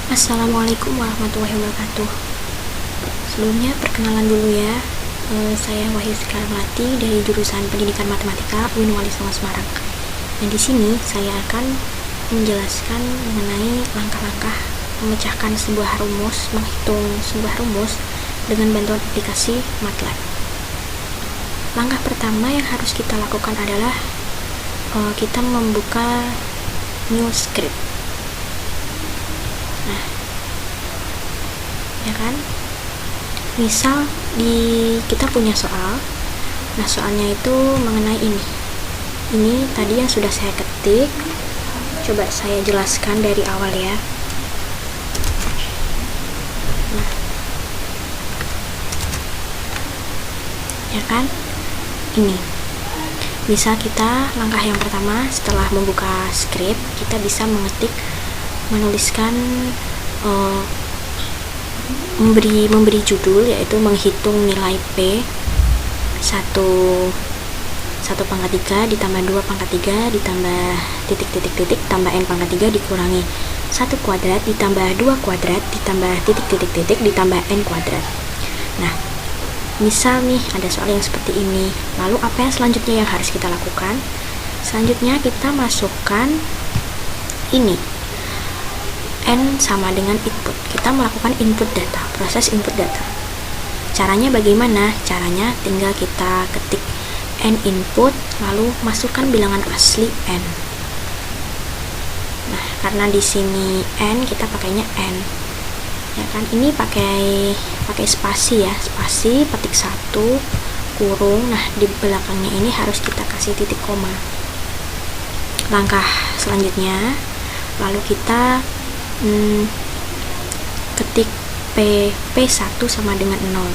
Assalamualaikum warahmatullahi wabarakatuh. Sebelumnya perkenalan dulu ya. Saya Wahyu Melati dari jurusan Pendidikan Matematika UIN Wali Songo Semarang. Dan di sini saya akan menjelaskan mengenai langkah-langkah memecahkan sebuah rumus, menghitung sebuah rumus dengan bantuan aplikasi MATLAB. Langkah pertama yang harus kita lakukan adalah kita membuka new script. Nah, ya kan? Misal kita punya soal. Nah, soalnya itu mengenai ini. Ini tadi yang sudah saya ketik. Coba saya jelaskan dari awal ya. Nah, ya kan? Ini. Bisa kita langkah yang pertama setelah membuka script, kita bisa menuliskan memberi judul, yaitu menghitung nilai P 1 pangkat 3 ditambah 2 pangkat 3 ditambah titik tambah N pangkat 3 dikurangi 1 kuadrat ditambah 2 kuadrat ditambah titik ditambah N kuadrat. Nah, misal nih ada soal yang seperti ini. Lalu apa yang selanjutnya yang harus kita lakukan? Selanjutnya kita masukkan ini, N sama dengan input. Kita melakukan input data, proses input data. Caranya bagaimana? Caranya tinggal kita ketik N input, lalu masukkan bilangan asli N. Nah, karena di sini N, kita pakainya N. Ya kan? Ini pakai spasi ya, spasi petik 1 kurung. Nah, di belakangnya ini harus kita kasih titik koma. Langkah selanjutnya, lalu kita ketik P1 sama dengan 0.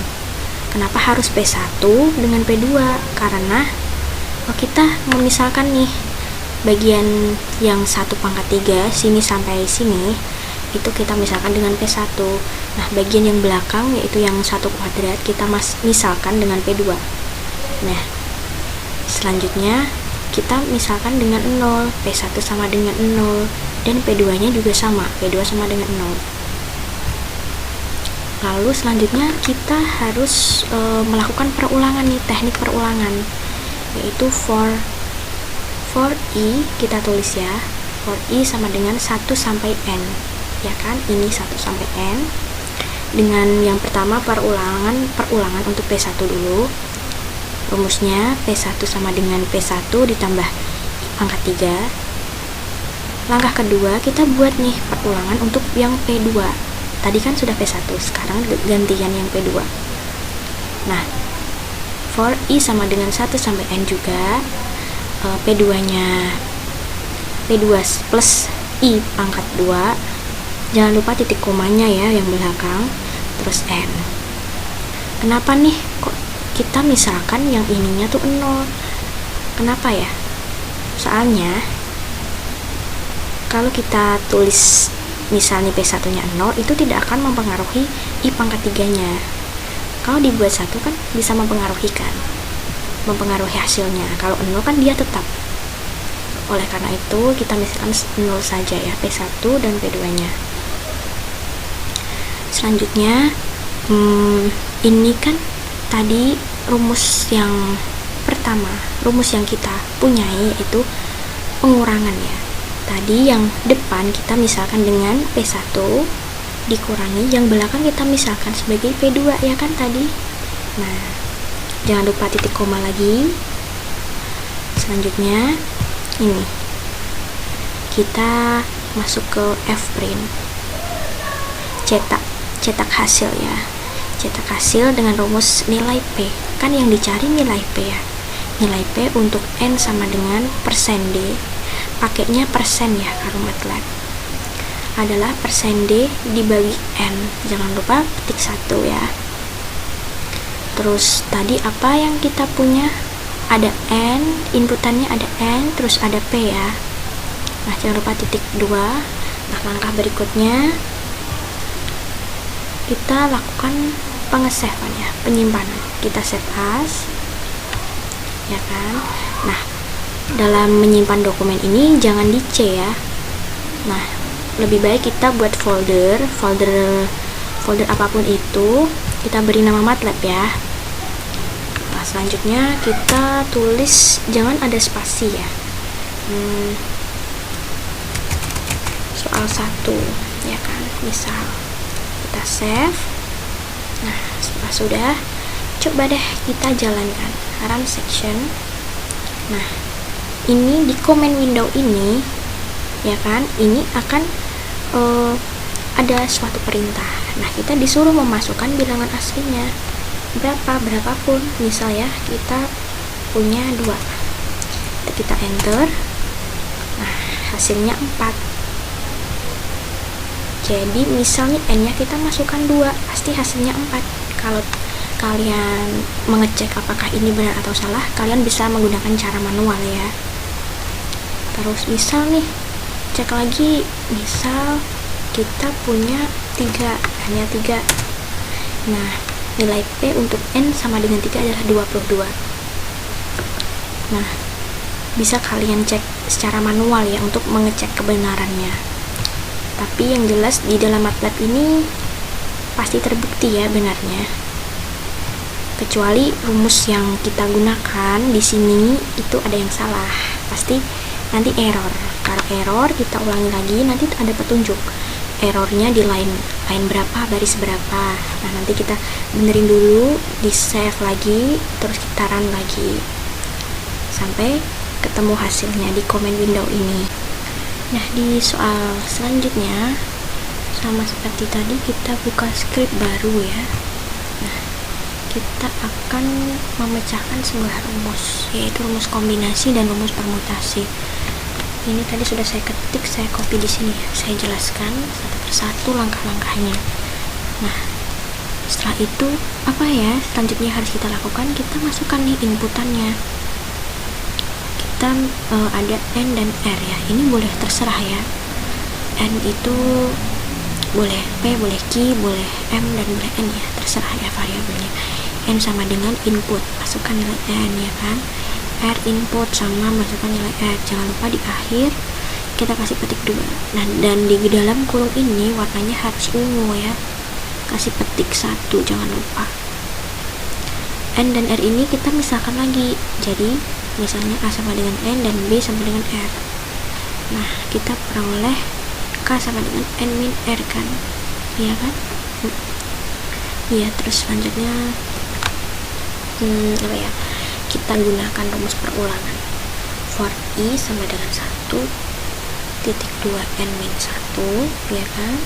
Kenapa harus P1 dengan P2? Karena kita memisalkan nih bagian yang 1 pangkat 3 sini sampai sini, itu kita misalkan dengan P1. Nah, bagian yang belakang yaitu yang 1 kuadrat kita misalkan dengan P2. Nah, selanjutnya kita misalkan dengan 0, P1 sama dengan 0, dan P2 nya juga sama, P2 sama dengan 0. Lalu selanjutnya kita harus melakukan perulangan nih, teknik perulangan, yaitu for i, kita tulis ya, for i sama dengan 1 sampai n, ya kan, ini 1 sampai n. Dengan yang pertama perulangan untuk P1 dulu. Rumusnya P1 sama dengan P1 ditambah pangkat 3. Langkah kedua, kita buat nih perulangan untuk yang P2. Tadi kan sudah P1, sekarang gantian yang P2. Nah, for i sama dengan 1 sampai n juga, P2 plus i pangkat 2, jangan lupa titik komanya ya yang belakang, terus n. Kenapa nih kok kita misalkan yang ininya tuh 0? Kenapa ya? Soalnya kalau kita tulis misalnya P1 nya 0, itu tidak akan mempengaruhi I pangkat 3 nya. Kalau dibuat 1 kan bisa mempengaruhi hasilnya. Kalau 0 kan dia tetap. Oleh karena itu kita misalkan 0 saja ya, P1 dan P2 nya. Selanjutnya ini kan tadi rumus yang pertama, rumus yang kita punyai yaitu pengurangan ya. Tadi yang depan kita misalkan dengan P1 dikurangi yang belakang kita misalkan sebagai P2 ya kan tadi. Nah, jangan lupa titik koma lagi. Selanjutnya ini kita masuk ke Fprint, cetak hasil ya, cetak hasil dengan rumus nilai P. Kan yang dicari nilai P ya, nilai P untuk N sama dengan persen D, pakainya persen ya, kalau MATLAB adalah persen D dibagi N. Jangan lupa petik 1 ya. Terus tadi apa yang kita punya? Ada N, inputannya ada N, terus ada P ya. Nah, jangan lupa titik 2. Nah, langkah berikutnya kita lakukan pengesavean ya, penyimpanan. Kita save as, ya kan. Nah, dalam menyimpan dokumen ini jangan di C ya. Nah, lebih baik kita buat folder apapun itu, kita beri nama MATLAB ya. Nah, selanjutnya kita tulis, jangan ada spasi ya. Soal 1 ya kan, misal kita save. Nah, setelah sudah, coba deh kita jalankan run section. Nah, ini di command window ini ya kan, ini akan ada suatu perintah. Nah, kita disuruh memasukkan bilangan aslinya berapapun. Misal ya, kita punya 2, kita enter. Nah, hasilnya 4. Jadi misalnya n-nya kita masukkan 2, pasti hasilnya 4. Kalau kalian mengecek apakah ini benar atau salah, kalian bisa menggunakan cara manual ya. Terus misal nih, cek lagi, misal kita punya 3, hanya 3. Nah, nilai P untuk n sama dengan 3 adalah 22. Nah, bisa kalian cek secara manual ya untuk mengecek kebenarannya. Tapi yang jelas di dalam MATLAB ini pasti terbukti ya benarnya. Kecuali rumus yang kita gunakan di sini itu ada yang salah, pasti nanti error. Kalau error kita ulangi lagi, nanti ada petunjuk errornya di line berapa, baris berapa. Nah, nanti kita benerin dulu, di save lagi, terus kita run lagi sampai ketemu hasilnya di command window ini. Nah, di soal selanjutnya sama seperti tadi, kita buka script baru ya. Nah, kita akan memecahkan sebuah rumus, yaitu rumus kombinasi dan rumus permutasi. Ini tadi sudah saya ketik, saya copy di sini ya. Saya jelaskan satu persatu langkah-langkahnya. Nah, setelah itu apa ya selanjutnya harus kita lakukan? Kita masukkan nih inputannya. Kita ada n dan r ya. Ini boleh terserah ya. N itu boleh p, boleh q, boleh m, dan boleh n ya. Terserah ya variabelnya. N sama dengan input, masukkan nilai n ya kan. R input sama masukkan nilai r. Jangan lupa di akhir kita kasih petik 2. Nah, dan di dalam kurung ini warnanya harus ungu ya. Kasih petik 1, jangan lupa. N dan r ini kita misalkan lagi. Jadi misalnya A sama dengan N dan B sama dengan R. Nah, kita peroleh K sama dengan N min R kan, iya kan? Iya, terus selanjutnya apa ya, kita gunakan rumus perulangan. For I sama dengan 1 titik 2 N min 1 ya kan.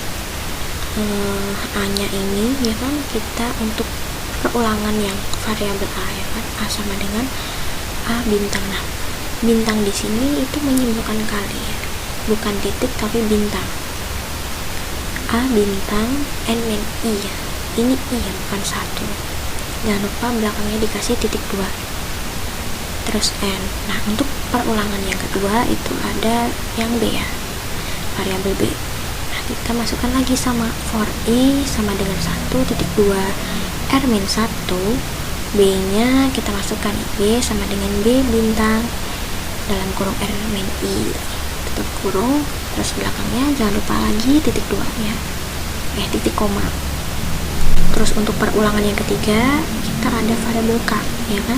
A nya ini ya kan, kita untuk perulangan yang variabel A ya kan, A sama dengan A bintang. Nah, bintang di sini itu menyimpulkan kali ya, bukan titik tapi bintang. A bintang N min I ya, ini I ya, bukan 1. Jangan lupa belakangnya dikasih titik 2 terus N. Nah, untuk perulangan yang kedua itu ada yang B ya, variabel B. Nah, kita masukkan lagi sama for I sama dengan 1 titik 2 R min 1, B nya kita masukkan B sama dengan B bintang dalam kurung R min I, tutup kurung, terus belakangnya jangan lupa lagi titik 2 ya, titik koma. Terus untuk perulangan yang ketiga kita ada variabel K ya kan,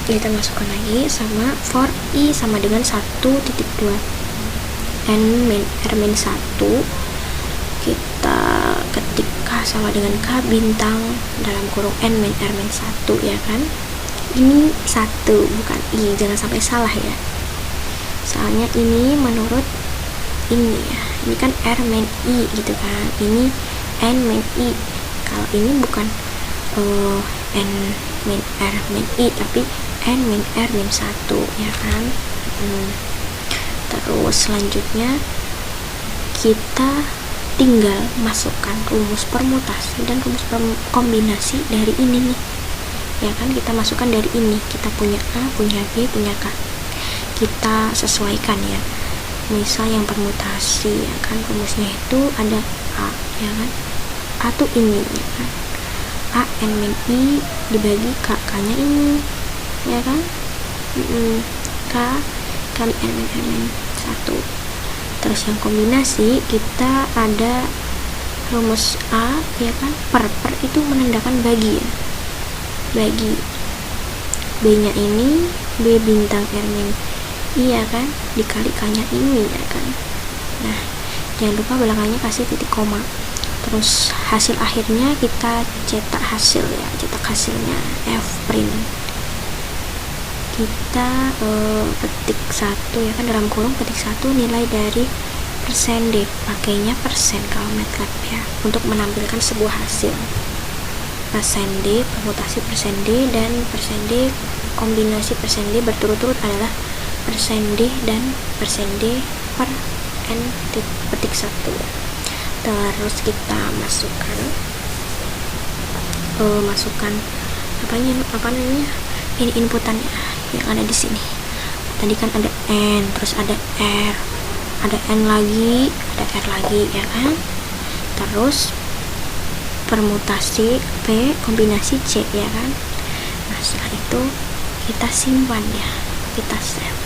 kita masukkan lagi sama for I sama dengan 1 titik 2 N min R min 1, kita ketik K sama dengan K bintang dalam kurung N min R min 1 ya kan. Ini 1 bukan I, jangan sampai salah ya, soalnya ini menurut ini ya, ini kan R min I gitu kan, ini N min I. Kalau ini bukan N min R min I tapi N min R min 1 ya kan. Terus selanjutnya kita tinggal masukkan rumus permutasi dan rumus kombinasi dari ini nih ya kan. Kita masukkan dari ini, kita punya A, punya B, punya K, kita sesuaikan ya. Misal yang permutasi ya kan, rumusnya itu ada A ya kan, A tuh ini ya kan, A N min I dibagi K, K nya ini ya kan, K kali N min R min 1. Terus yang kombinasi kita ada rumus A ya kan, per itu menandakan bagi ya, bagi B nya ini B bintang R min I ya kan, dikali K nya ini ya kan. Nah jangan lupa belakangnya kasih titik koma. Terus hasil akhirnya kita cetak hasil ya, cetak hasilnya F print. Kita ketik 1 ya kan, dalam kurung ketik 1 nilai dari persen D, pakainya persen kalau MATLAB ya, untuk menampilkan sebuah hasil. Persen D, permutasi persen D, dan persen D kombinasi persen D berturut-turut adalah persen D dan persen D per N petik 1. Terus kita masukkan apa namanya ini inputannya yang ada di sini. Tadi kan ada N, terus ada R, ada N lagi, ada R lagi ya kan. Terus permutasi P kombinasi C ya kan. Nah setelah itu kita simpan ya, kita save,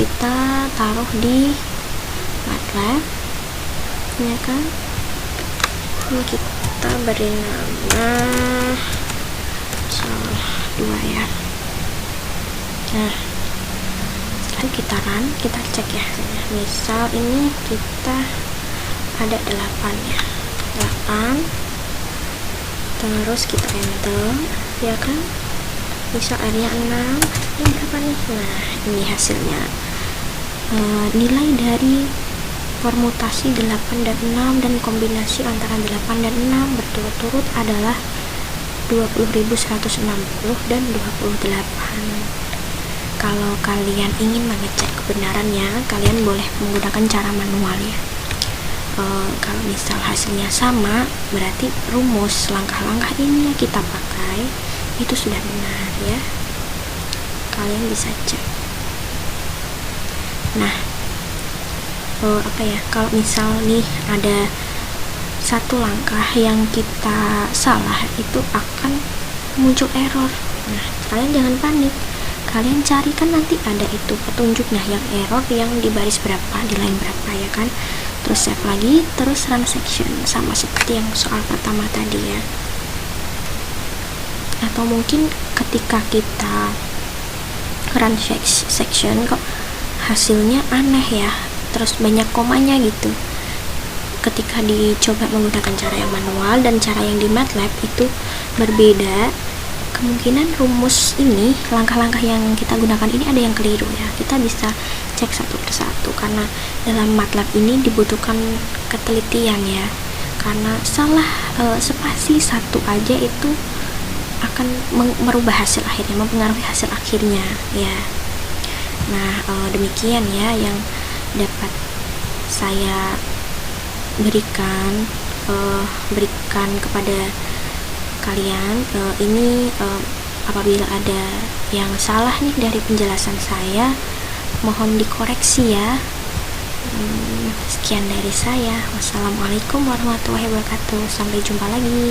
kita taruh di MATLAB ya kan. Ini kita beri nama salah 2 ya. Nah setelah kita run, kita cek ya, misal ini kita ada 8 ya, 8, terus kita enter ya kan, misal R nya 6, ini berapa nih? Nah ini hasilnya, nilai dari permutasi 8 dan 6 dan kombinasi antara 8 dan 6 berturut-turut adalah 20.160 dan 28. Kalau kalian ingin mengecek kebenarannya, kalian boleh menggunakan cara manual ya. Kalau misal hasilnya sama, berarti rumus langkah-langkah ini yang kita pakai itu sudah benar ya. Kalian bisa cek. Nah kalau misal nih ada satu langkah yang kita salah, itu akan muncul error. Nah kalian jangan panik, kalian cari kan nanti ada itu petunjuknya yang error yang di baris berapa, di line berapa ya kan. Terus save lagi, terus run section, sama seperti yang soal pertama tadi ya. Atau mungkin ketika kita run section kok hasilnya aneh ya, terus banyak komanya gitu. Ketika dicoba menggunakan cara yang manual dan cara yang di MATLAB itu berbeda, kemungkinan rumus ini, langkah-langkah yang kita gunakan ini ada yang keliru ya. Kita bisa cek satu persatu, karena dalam MATLAB ini dibutuhkan ketelitian ya, karena salah spasi satu aja itu akan merubah hasil akhirnya, mempengaruhi hasil akhirnya ya. Nah demikian ya yang dapat saya berikan kepada kalian. Ini apabila ada yang salah nih dari penjelasan saya, mohon dikoreksi ya. Sekian dari saya. Wassalamualaikum warahmatullahi wabarakatuh. Sampai jumpa lagi.